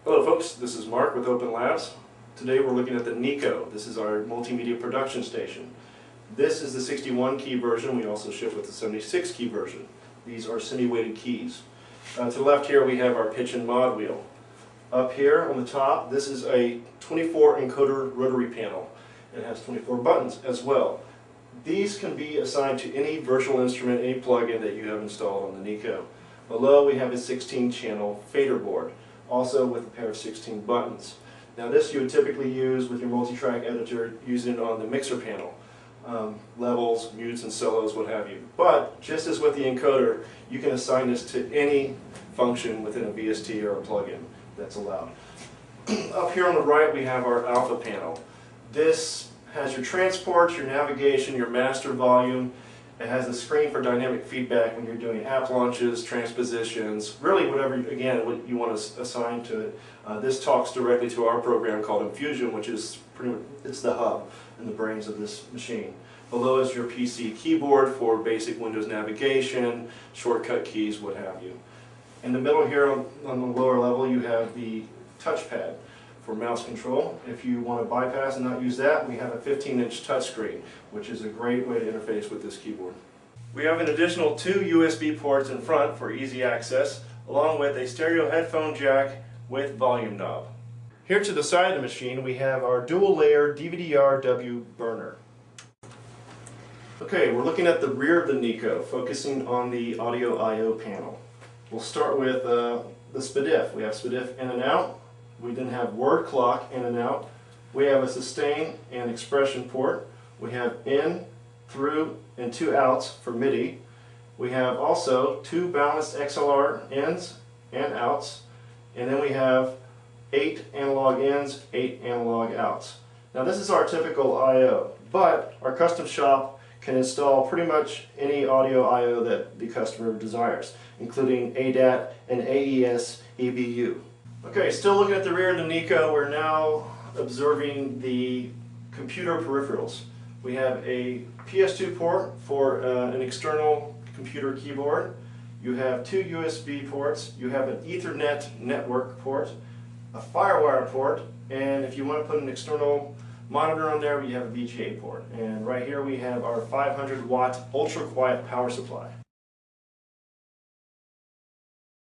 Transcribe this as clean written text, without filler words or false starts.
Hello folks, this is Mark with Open Labs. Today we're looking at the Neko. This is our multimedia production station. This is the 61 key version. We also ship with the 76 key version. These are semi-weighted keys. To the left here we have our pitch and mod wheel. Up here on the top, this is a 24 encoder rotary panel. It has 24 buttons as well. These can be assigned to any virtual instrument, any plugin that you have installed on the Neko. Below we have a 16-channel fader board, also with a pair of 16 buttons. Now this you would typically use with your multi-track editor, using it on the mixer panel. Levels, mutes and solos, what have you. But just as with the encoder, you can assign this to any function within a VST or a plugin that's allowed. Up here on the right we have our alpha panel. This has your transport, your navigation, your master volume. It has a screen for dynamic feedback when you're doing app launches, transpositions, really whatever, again, what you want to assign to it. This talks directly to our program called Infusion, which is pretty much, it's the hub and the brains of this machine. Below is your PC keyboard for basic Windows navigation, shortcut keys, what have you. In the middle here on the lower level you have the touchpad for mouse control. If you want to bypass and not use that, we have a 15-inch touchscreen, which is a great way to interface with this keyboard. We have an additional 2 USB ports in front for easy access, along with a stereo headphone jack with volume knob. Here to the side of the machine we have our dual-layer DVD-RW burner. Okay, we're looking at the rear of the Neko, focusing on the audio I/O panel. We'll start with the SPDIF. We have SPDIF in and out. We then have word clock in and out. We have a sustain and expression port. We have in, through, and 2 outs for MIDI. We have also 2 balanced XLR ins and outs. And then we have 8 analog ins, 8 analog outs. Now this is our typical I/O, but our custom shop can install pretty much any audio I/O that the customer desires, including ADAT and AES EBU. Okay, still looking at the rear of the Neko, we're now observing the computer peripherals. We have a PS2 port for an external computer keyboard. You have 2 USB ports. You have an Ethernet network port, a FireWire port, and if you want to put an external monitor on there, we have a VGA port. And right here we have our 500 watt ultra quiet power supply.